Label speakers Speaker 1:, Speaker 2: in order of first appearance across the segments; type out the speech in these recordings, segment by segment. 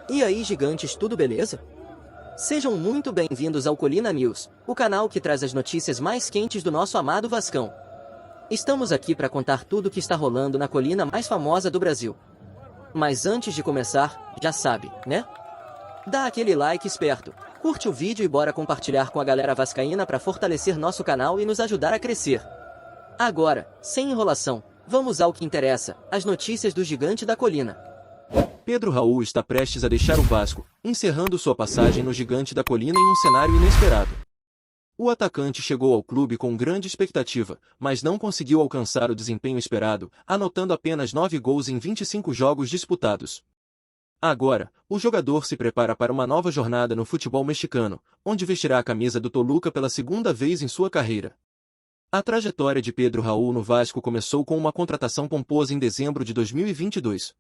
Speaker 1: E aí, gigantes, tudo beleza? Sejam muito bem-vindos ao Colina News, o canal que traz as notícias mais quentes do nosso amado Vascão. Estamos aqui para contar tudo o que está rolando na colina mais famosa do Brasil. Mas antes de começar, já sabe, né? Dá aquele like esperto, curte o vídeo e bora compartilhar com a galera vascaína para fortalecer nosso canal e nos ajudar a crescer. Agora, sem enrolação, vamos ao que interessa, as notícias do Gigante da Colina.
Speaker 2: Pedro Raul está prestes a deixar o Vasco, encerrando sua passagem no Gigante da Colina em um cenário inesperado. O atacante chegou ao clube com grande expectativa, mas não conseguiu alcançar o desempenho esperado, anotando apenas 9 gols em 25 jogos disputados. Agora, o jogador se prepara para uma nova jornada no futebol mexicano, onde vestirá a camisa do Toluca pela segunda vez em sua carreira. A trajetória de Pedro Raul no Vasco começou com uma contratação pomposa em dezembro de 2022.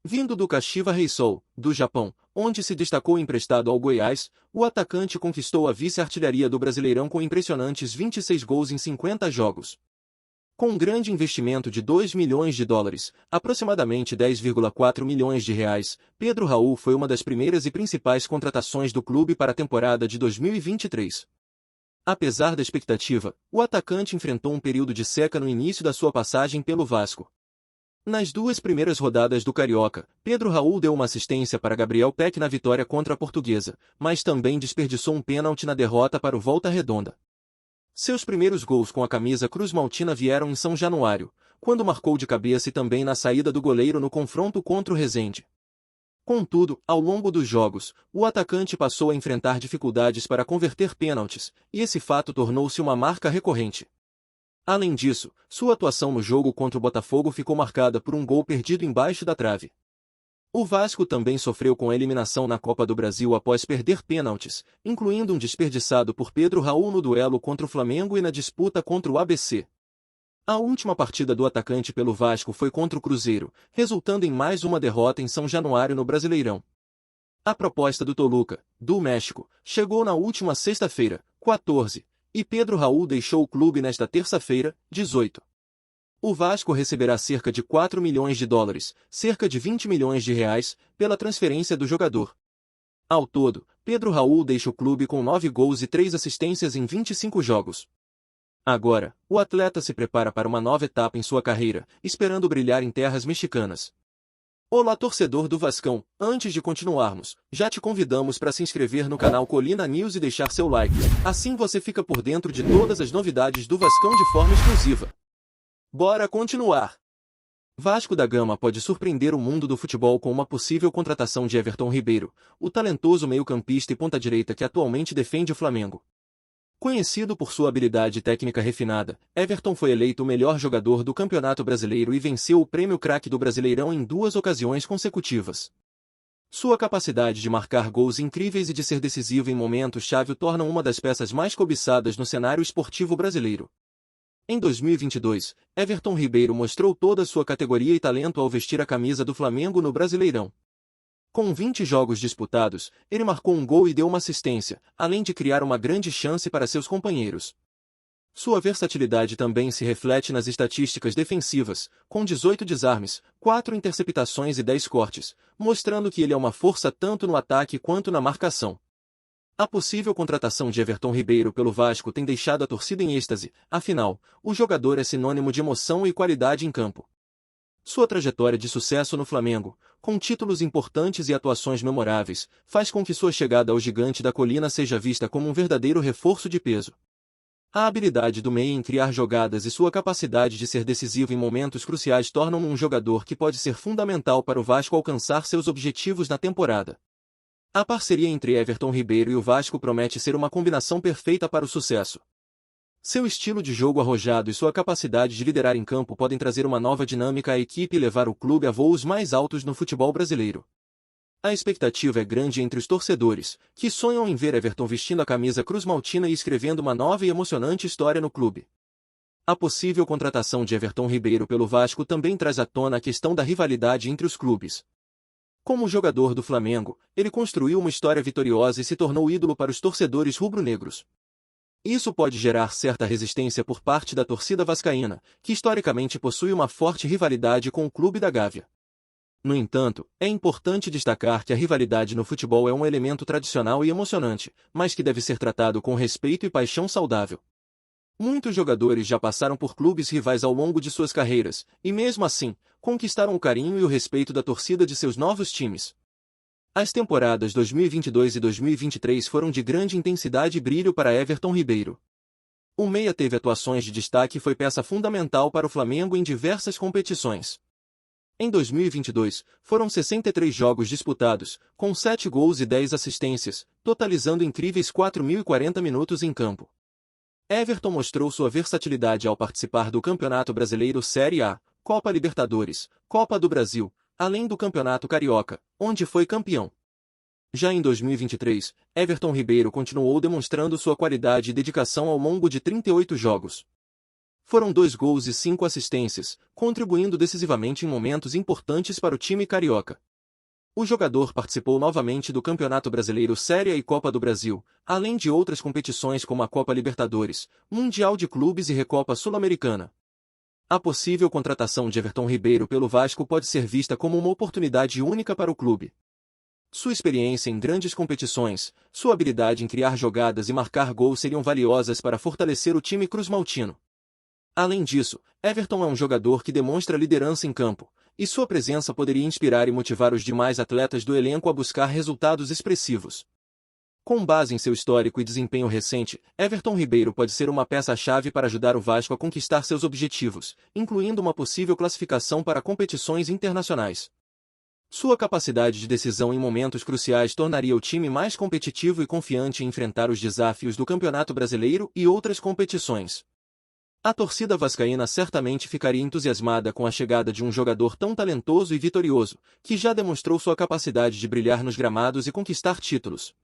Speaker 2: Vindo do Kashiwa Reysol, do Japão, onde se destacou emprestado ao Goiás, o atacante conquistou a vice-artilharia do Brasileirão com impressionantes 26 gols em 50 jogos. Com um grande investimento de 2 milhões de dólares, aproximadamente 10,4 milhões de reais, Pedro Raul foi uma das primeiras e principais contratações do clube para a temporada de 2023. Apesar da expectativa, o atacante enfrentou um período de seca no início da sua passagem pelo Vasco. Nas duas primeiras rodadas do Carioca, Pedro Raul deu uma assistência para Gabriel Peck na vitória contra a Portuguesa, mas também desperdiçou um pênalti na derrota para o Volta Redonda. Seus primeiros gols com a camisa cruz-maltina vieram em São Januário, quando marcou de cabeça e também na saída do goleiro no confronto contra o Resende. Contudo, ao longo dos jogos, o atacante passou a enfrentar dificuldades para converter pênaltis, e esse fato tornou-se uma marca recorrente. Além disso, sua atuação no jogo contra o Botafogo ficou marcada por um gol perdido embaixo da trave. O Vasco também sofreu com a eliminação na Copa do Brasil após perder pênaltis, incluindo um desperdiçado por Pedro Raul no duelo contra o Flamengo e na disputa contra o ABC. A última partida do atacante pelo Vasco foi contra o Cruzeiro, resultando em mais uma derrota em São Januário no Brasileirão. A proposta do Toluca, do México, chegou na última sexta-feira, 14, e Pedro Raul deixou o clube nesta terça-feira, 18. O Vasco receberá cerca de 4 milhões de dólares, cerca de 20 milhões de reais, pela transferência do jogador. Ao todo, Pedro Raul deixa o clube com 9 gols e 3 assistências em 25 jogos. Agora, o atleta se prepara para uma nova etapa em sua carreira, esperando brilhar em terras mexicanas. Olá, torcedor do Vascão, antes de continuarmos, já te convidamos para se inscrever no canal Colina News e deixar seu like, assim você fica por dentro de todas as novidades do Vascão de forma exclusiva. Bora continuar! Vasco da Gama pode surpreender o mundo do futebol com uma possível contratação de Everton Ribeiro, o talentoso meio-campista e ponta-direita que atualmente defende o Flamengo. Conhecido por sua habilidade técnica refinada, Everton foi eleito o melhor jogador do Campeonato Brasileiro e venceu o Prêmio Craque do Brasileirão em 2 ocasiões consecutivas. Sua capacidade de marcar gols incríveis e de ser decisivo em momentos-chave o tornam uma das peças mais cobiçadas no cenário esportivo brasileiro. Em 2022, Everton Ribeiro mostrou toda a sua categoria e talento ao vestir a camisa do Flamengo no Brasileirão. Com 20 jogos disputados, ele marcou um gol e deu uma assistência, além de criar uma grande chance para seus companheiros. Sua versatilidade também se reflete nas estatísticas defensivas, com 18 desarmes, 4 interceptações e 10 cortes, mostrando que ele é uma força tanto no ataque quanto na marcação. A possível contratação de Everton Ribeiro pelo Vasco tem deixado a torcida em êxtase, afinal, o jogador é sinônimo de emoção e qualidade em campo. Sua trajetória de sucesso no Flamengo, com títulos importantes e atuações memoráveis, faz com que sua chegada ao Gigante da Colina seja vista como um verdadeiro reforço de peso. A habilidade do meia em criar jogadas e sua capacidade de ser decisivo em momentos cruciais tornam-no um jogador que pode ser fundamental para o Vasco alcançar seus objetivos na temporada. A parceria entre Everton Ribeiro e o Vasco promete ser uma combinação perfeita para o sucesso. Seu estilo de jogo arrojado e sua capacidade de liderar em campo podem trazer uma nova dinâmica à equipe e levar o clube a voos mais altos no futebol brasileiro. A expectativa é grande entre os torcedores, que sonham em ver Everton vestindo a camisa cruz-maltina e escrevendo uma nova e emocionante história no clube. A possível contratação de Everton Ribeiro pelo Vasco também traz à tona a questão da rivalidade entre os clubes. Como jogador do Flamengo, ele construiu uma história vitoriosa e se tornou ídolo para os torcedores rubro-negros. Isso pode gerar certa resistência por parte da torcida vascaína, que historicamente possui uma forte rivalidade com o Clube da Gávea. No entanto, é importante destacar que a rivalidade no futebol é um elemento tradicional e emocionante, mas que deve ser tratado com respeito e paixão saudável. Muitos jogadores já passaram por clubes rivais ao longo de suas carreiras, e mesmo assim, conquistaram o carinho e o respeito da torcida de seus novos times. As temporadas 2022 e 2023 foram de grande intensidade e brilho para Everton Ribeiro. O meia teve atuações de destaque e foi peça fundamental para o Flamengo em diversas competições. Em 2022, foram 63 jogos disputados, com 7 gols e 10 assistências, totalizando incríveis 4.040 minutos em campo. Everton mostrou sua versatilidade ao participar do Campeonato Brasileiro Série A, Copa Libertadores, Copa do Brasil, além do Campeonato Carioca, onde foi campeão. Já em 2023, Everton Ribeiro continuou demonstrando sua qualidade e dedicação ao longo de 38 jogos. Foram 2 gols e 5 assistências, contribuindo decisivamente em momentos importantes para o time carioca. O jogador participou novamente do Campeonato Brasileiro Série A e Copa do Brasil, além de outras competições como a Copa Libertadores, Mundial de Clubes e Recopa Sul-Americana. A possível contratação de Everton Ribeiro pelo Vasco pode ser vista como uma oportunidade única para o clube. Sua experiência em grandes competições, sua habilidade em criar jogadas e marcar gols seriam valiosas para fortalecer o time cruzmaltino. Além disso, Everton é um jogador que demonstra liderança em campo, e sua presença poderia inspirar e motivar os demais atletas do elenco a buscar resultados expressivos. Com base em seu histórico e desempenho recente, Everton Ribeiro pode ser uma peça-chave para ajudar o Vasco a conquistar seus objetivos, incluindo uma possível classificação para competições internacionais. Sua capacidade de decisão em momentos cruciais tornaria o time mais competitivo e confiante em enfrentar os desafios do Campeonato Brasileiro e outras competições. A torcida vascaína certamente ficaria entusiasmada com a chegada de um jogador tão talentoso e vitorioso, que já demonstrou sua capacidade de brilhar nos gramados e conquistar títulos.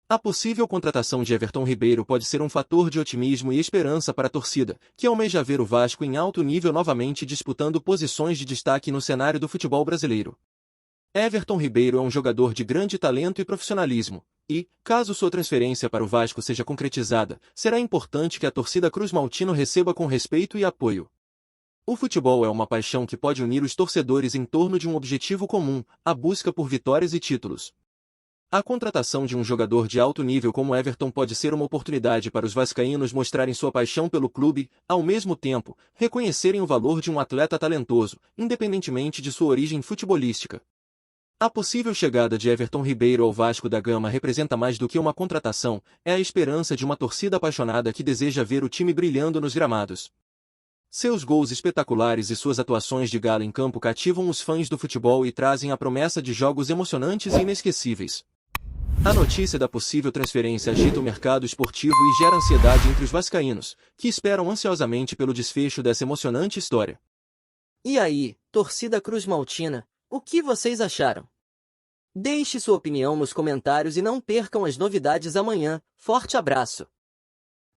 Speaker 2: A possível contratação de Everton Ribeiro pode ser um fator de otimismo e esperança para a torcida, que almeja ver o Vasco em alto nível novamente disputando posições de destaque no cenário do futebol brasileiro. Everton Ribeiro é um jogador de grande talento e profissionalismo, e, caso sua transferência para o Vasco seja concretizada, será importante que a torcida cruzmaltino receba com respeito e apoio. O futebol é uma paixão que pode unir os torcedores em torno de um objetivo comum, a busca por vitórias e títulos. A contratação de um jogador de alto nível como Everton pode ser uma oportunidade para os vascaínos mostrarem sua paixão pelo clube, ao mesmo tempo, reconhecerem o valor de um atleta talentoso, independentemente de sua origem futebolística. A possível chegada de Everton Ribeiro ao Vasco da Gama representa mais do que uma contratação, é a esperança de uma torcida apaixonada que deseja ver o time brilhando nos gramados. Seus gols espetaculares e suas atuações de gala em campo cativam os fãs do futebol e trazem a promessa de jogos emocionantes e inesquecíveis. A notícia da possível transferência agita o mercado esportivo e gera ansiedade entre os vascaínos, que esperam ansiosamente pelo desfecho dessa emocionante história.
Speaker 1: E aí, torcida cruzmaltina, o que vocês acharam? Deixe sua opinião nos comentários e não percam as novidades amanhã. Forte abraço!